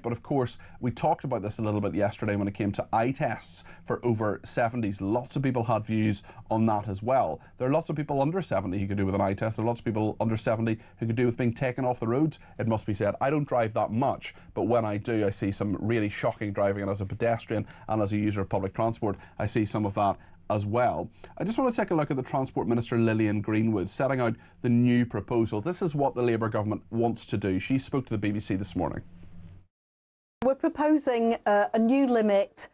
but of course we talked about this a little bit yesterday when it came to eye tests for over 70s. Lots of people had views on that as well. There are lots of people under 70 who could do with an eye test. There are lots of people under 70 who could do with being taken off the roads, it must be said. I don't drive that much, but when I do, I see some really shocking driving, and as a pedestrian and as a user of public transport, I see some of that as well. I just want to take a look at the Transport Minister Lillian Greenwood setting out the new proposal. This is what the Labour government wants to do. She spoke to the BBC this morning. We're proposing a new limit,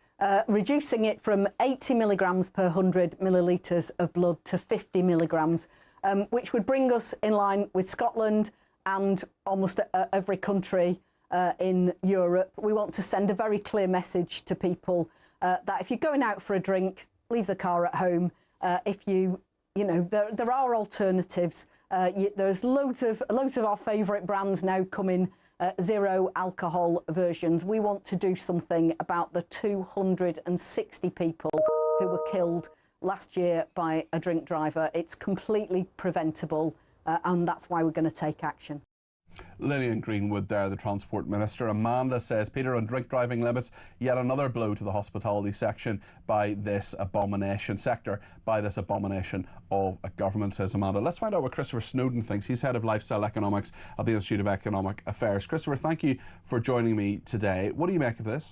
reducing it from 80 milligrams per 100 millilitres of blood to 50 milligrams, which would bring us in line with Scotland and almost every country in Europe. We want to send a very clear message to people that if you're going out for a drink, leave the car at home. If you know, there are alternatives. There's loads of our favourite brands now coming zero alcohol versions. We want to do something about the 260 people who were killed last year by a drink driver. It's completely preventable, and that's why we're going to take action. Lillian Greenwood there, the Transport Minister. Amanda says, Peter, on drink driving limits, yet another blow to the hospitality section by this abomination of a government, says Amanda. Let's find out what Christopher Snowdon thinks. He's Head of Lifestyle Economics at the Institute of Economic Affairs. Christopher, thank you for joining me today. What do you make of this?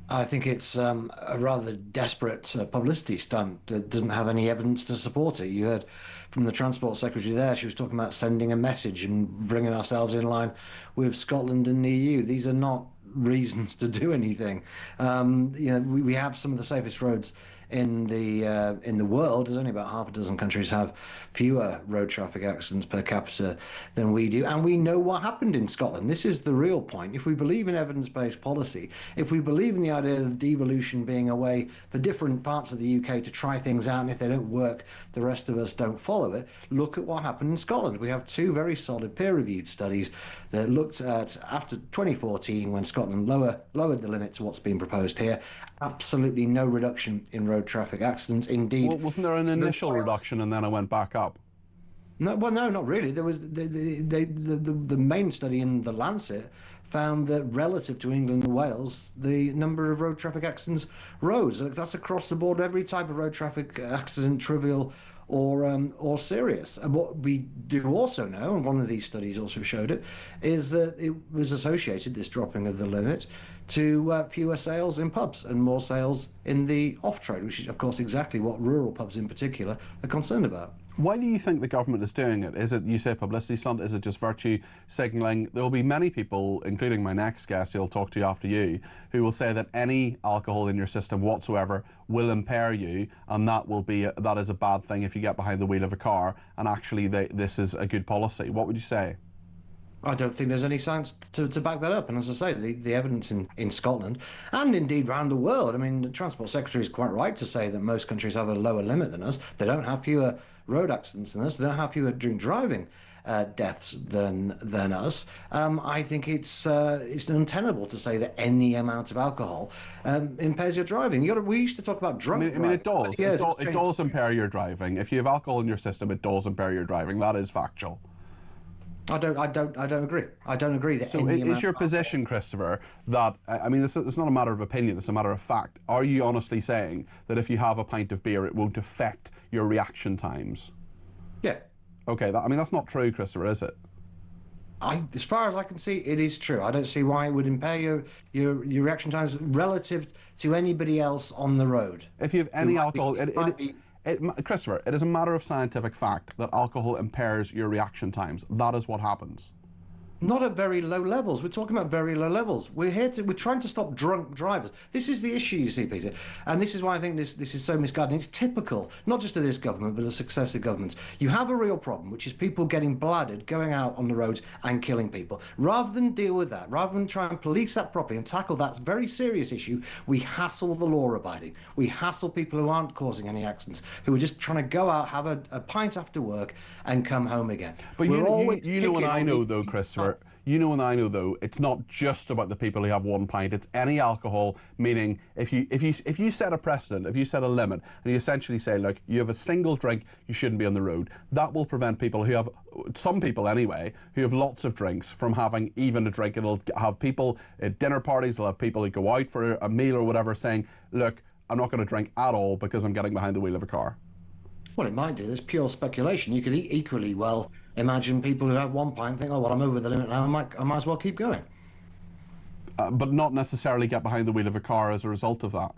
I think it's a rather desperate publicity stunt that doesn't have any evidence to support it. You heard from the Transport Secretary there, she was talking about sending a message and bringing ourselves in line with Scotland and the EU. These are not reasons to do anything. You know, we have some of the safest roads in the world. There's only about half a dozen countries have fewer road traffic accidents per capita than we do, and we know what happened in Scotland. This is the real point. If we believe in evidence-based policy, if we believe in the idea of devolution being a way for different parts of the UK to try things out, and if they don't work, the rest of us don't follow it, look at what happened in Scotland. We have two very solid peer-reviewed studies that looked at, after 2014, when Scotland lowered the limit to what's been proposed here, absolutely no reduction in road traffic accidents. Indeed, well, wasn't there an initial reduction and then it went back up? No, well, no, not really. There was the main study in the Lancet found that relative to England and Wales, the number of road traffic accidents rose. That's across the board, every type of road traffic accident, trivial or serious. And what we do also know, and one of these studies also showed it, is that it was associated, this dropping of the limit, to fewer sales in pubs and more sales in the off-trade, which is, of course, exactly what rural pubs in particular are concerned about. Why do you think the government is doing it? Is it, you say, publicity stunt? Is it just virtue signalling? There will be many people, including my next guest who I'll talk to after you, who will say that any alcohol in your system whatsoever will impair you, and that is a bad thing if you get behind the wheel of a car, and actually this is a good policy. What would you say? I don't think there's any science to back that up. And as I say, the evidence in Scotland and indeed around the world, I mean, the Transport Secretary is quite right to say that most countries have a lower limit than us. They don't have fewer road accidents than us. They don't have fewer drink driving deaths than us. I think it's untenable to say that any amount of alcohol impairs your driving. We used to talk about drunk driving. I mean, it does. It does impair your driving. If you have alcohol in your system, it does impair your driving. That is factual. I don't agree. I don't agree that. So is your position, Christopher, that, I mean, it's not a matter of opinion, it's a matter of fact. Are you honestly saying that if you have a pint of beer, it won't affect your reaction times? Yeah. Okay, I mean, that's not true, Christopher, is it? As far as I can see, it is true. I don't see why it would impair your reaction times relative to anybody else on the road. If you have any alcohol, Christopher, it is a matter of scientific fact that alcohol impairs your reaction times. That is what happens. Not at very low levels. We're talking about very low levels. We're trying to stop drunk drivers. This is the issue, you see, Peter. And this is why I think this is so misguided. It's typical, not just of this government, but of successive governments. You have a real problem, which is people getting bladdered, going out on the roads and killing people. Rather than deal with that, rather than try and police that properly and tackle that very serious issue, we hassle the law-abiding. We hassle people who aren't causing any accidents, who are just trying to go out, have a pint after work and come home again. But you know and I know, though, Christopher, Christopher, you know and I know though, it's not just about the people who have 1 pint, it's any alcohol, meaning if you set a precedent, if you set a limit, and you essentially say, look, you have a single drink, you shouldn't be on the road, that will prevent people who have, some people anyway, who have lots of drinks from having even a drink. It'll have people at dinner parties, it'll have people who go out for a meal or whatever saying, look, I'm not going to drink at all because I'm getting behind the wheel of a car. Well, it might do. There's pure speculation. You could equally well imagine people who have 1 pint think, oh, well, I'm over the limit now, I might as well keep going. But not necessarily get behind the wheel of a car as a result of that.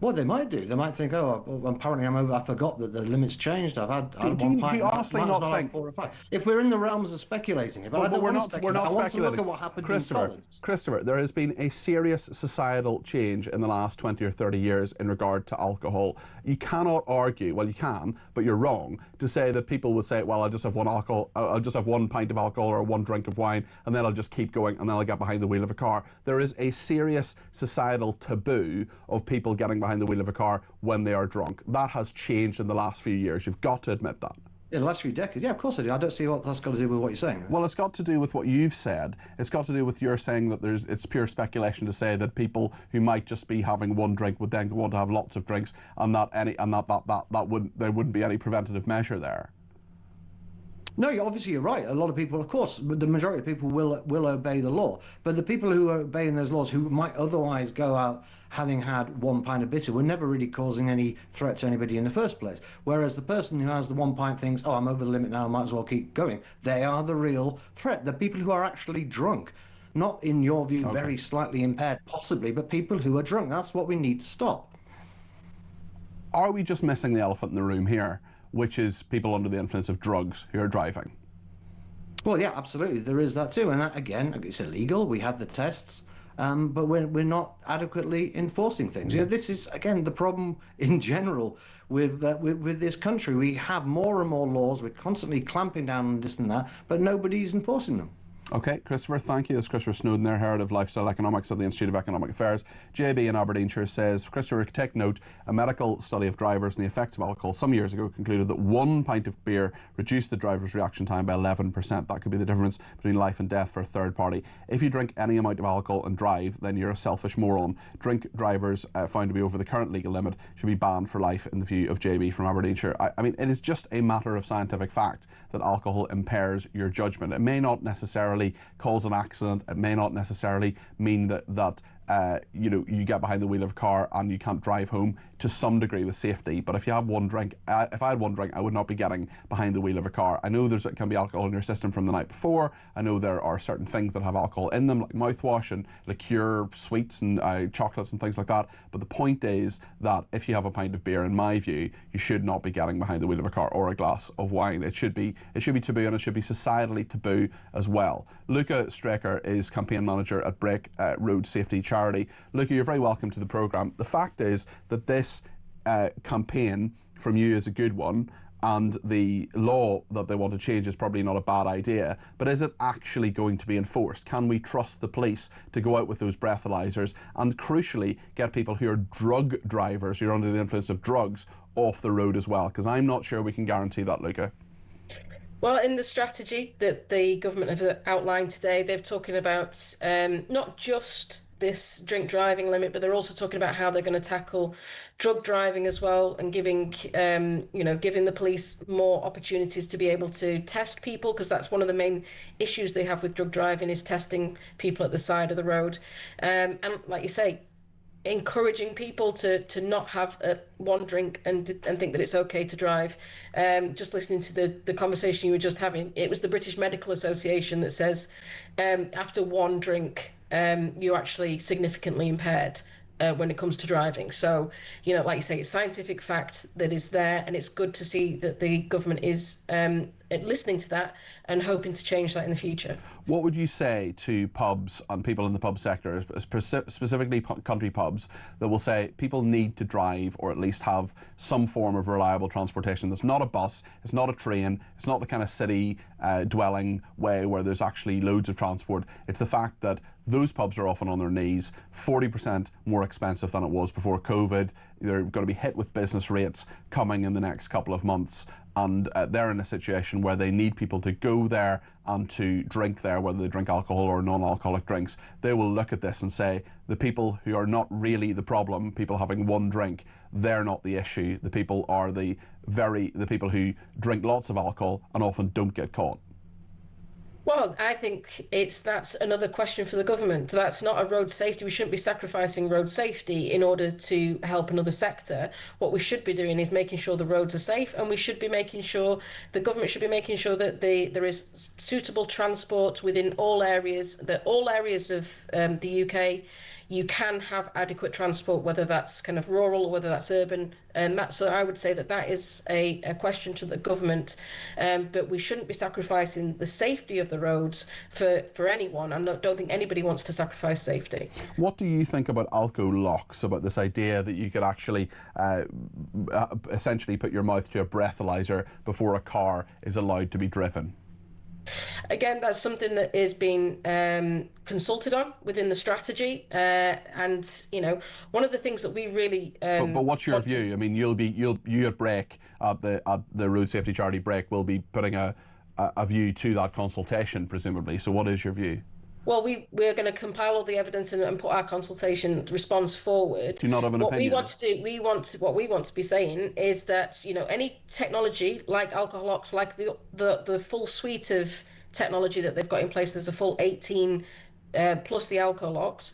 Well, they might do. They might think, oh, well, apparently I'm over. I forgot that the limit's changed. I've had 1 pint. Do you honestly not think? 4 or 5. If we're in the realms of speculating, but we're not I want speculating. to look at what happened in Scotland. Christopher, there has been a serious societal change in the last 20 or 30 years in regard to alcohol. You cannot argue, well, you can, but you're wrong to say that people would say, well, I'll just have 1 pint of alcohol or 1 drink of wine, and then I'll just keep going, and then I'll get behind the wheel of a car. There is a serious societal taboo of people getting behind the wheel of a car when they are drunk. That has changed in the last few years. You've got to admit that. In the last few decades, yeah, of course I do. I don't see what that's got to do with what you're saying. Well, it's got to do with what you've said. It's got to do with your saying that it's pure speculation to say that people who might just be having 1 drink would then go on to have lots of drinks, and there wouldn't be any preventative measure there. No, you're right. A lot of people, of course, the majority of people will obey the law. But the people who are obeying those laws, who might otherwise go out having had 1 pint of bitter, were never really causing any threat to anybody in the first place. Whereas the person who has the 1 pint thinks, oh, I'm over the limit now, I might as well keep going. They are the real threat. The people who are actually drunk. Not, in your view, very slightly impaired, possibly, but people who are drunk. That's what we need to stop. Are we just missing the elephant in the room here, which is people under the influence of drugs who are driving? Well, yeah, absolutely. There is that too. And that, again, it's illegal. We have the tests, but we're not adequately enforcing things. You know, this is, again, the problem in general with this country. We have more and more laws. We're constantly clamping down on this and that, but nobody's enforcing them. Okay, Christopher, thank you. This is Christopher Snowdon there, Head of Lifestyle Economics at the Institute of Economic Affairs. JB in Aberdeenshire says, Christopher, take note, a medical study of drivers and the effects of alcohol some years ago concluded that 1 pint of beer reduced the driver's reaction time by 11%. That could be the difference between life and death for a third party. If you drink any amount of alcohol and drive, then you're a selfish moron. Drink drivers found to be over the current legal limit should be banned for life in the view of JB from Aberdeenshire. I mean, it is just a matter of scientific fact that alcohol impairs your judgment. It may not necessarily cause an accident. It may not necessarily mean that you get behind the wheel of a car and you can't drive home to some degree with safety. But if you have 1 drink, if I had 1 drink, I would not be getting behind the wheel of a car. I know it can be alcohol in your system from the night before. I know there are certain things that have alcohol in them, like mouthwash and liqueur, sweets and chocolates and things like that. But the point is that if you have a pint of beer, in my view, you should not be getting behind the wheel of a car or a glass of wine. It should be taboo, and it should be societally taboo as well. Luca Straker is campaign manager at Break Road Safety Charity. Luca, you're very welcome to the programme. The fact is that this campaign from you is a good one, and the law that they want to change is probably not a bad idea, but is it actually going to be enforced? Can we trust the police to go out with those breathalyzers and crucially get people who are drug drivers, who are under the influence of drugs, off the road as well? Because I'm not sure we can guarantee that, Luca. Well, in the strategy that the government have outlined today, they're talking about not just this drink driving limit, but they're also talking about how they're going to tackle drug driving as well, and giving the police more opportunities to be able to test people, because that's one of the main issues they have with drug driving, is testing people at the side of the road. And like you say, encouraging people to not have 1 drink and think that it's okay to drive. Just listening to the conversation you were just having, it was the British Medical Association that says after 1 drink, you're actually significantly impaired when it comes to driving. So, like you say, it's scientific fact that is there, and it's good to see that the government is listening to that and hoping to change that in the future. What would you say to pubs and people in the pub sector, specifically country pubs, that will say people need to drive or at least have some form of reliable transportation that's not a bus, it's not a train, it's not the kind of city dwelling way where there's actually loads of transport. It's the fact that those pubs are often on their knees, 40% more expensive than it was before COVID. They're going to be hit with business rates coming in the next couple of months, and they're in a situation where they need people to go there and to drink there, whether they drink alcohol or non-alcoholic drinks. They will look at this and say, the people who are not really the problem, people having one drink, they're not the issue. The people are the people who drink lots of alcohol and often don't get caught. Well, I think that's another question for the government. That's not a road safety. We shouldn't be sacrificing road safety in order to help another sector. What we should be doing is making sure the roads are safe, and we should be making sure, the government should be making sure that there is suitable transport within all areas, that all areas of the UK, you can have adequate transport, whether that's kind of rural or whether that's urban. And so I would say that is a question to the government, but we shouldn't be sacrificing the safety of the roads for anyone. I don't think anybody wants to sacrifice safety. What do you think about alco locks, about this idea that you could actually essentially put your mouth to a breathalyzer before a car is allowed to be driven? Again, that's something that is being consulted on within the strategy, and one of the things that we really. But what's your view? I mean, you at Break, at the Road Safety Charity Break, will be putting a view to that consultation, presumably. So, what is your view? Well, we're going to compile all the evidence and put our consultation response forward. Do you not have an opinion? What we want to be saying is that any technology like alcohol locks, like the full suite of technology that they've got in place, there's a full 18 plus the alcohol locks.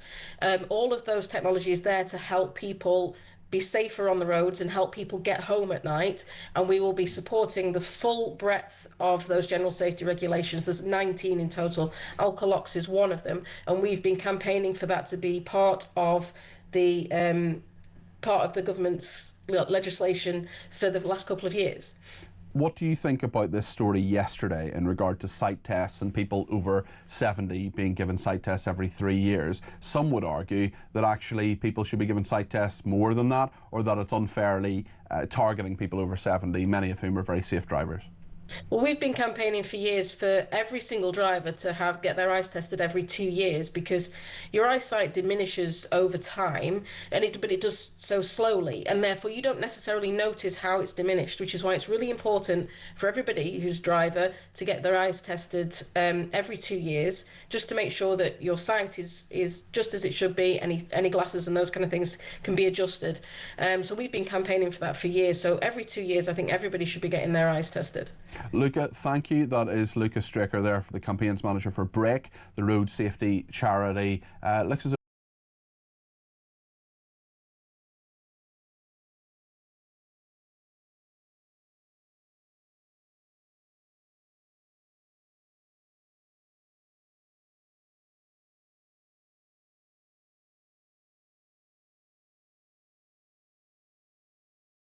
All of those technologies there to help people be safer on the roads and help people get home at night, and we will be supporting the full breadth of those general safety regulations. There's 19 in total. Alcohol locks is one of them, and we've been campaigning for that to be part of the government's legislation for the last couple of years. What do you think about this story yesterday in regard to sight tests and people over 70 being given sight tests every 3 years? Some would argue that actually people should be given sight tests more than that, or that it's unfairly targeting people over 70, many of whom are very safe drivers. Well, we've been campaigning for years for every single driver to get their eyes tested every 2 years, because your eyesight diminishes over time, but it does so slowly, and therefore you don't necessarily notice how it's diminished, which is why it's really important for everybody who's driver to get their eyes tested every 2 years, just to make sure that your sight is just as it should be. Any glasses and those kind of things can be adjusted. So we've been campaigning for that for years. So every 2 years, I think everybody should be getting their eyes tested. Luca, thank you. That is Luca Straker there, for the campaigns manager for Break, the road safety charity. Looks as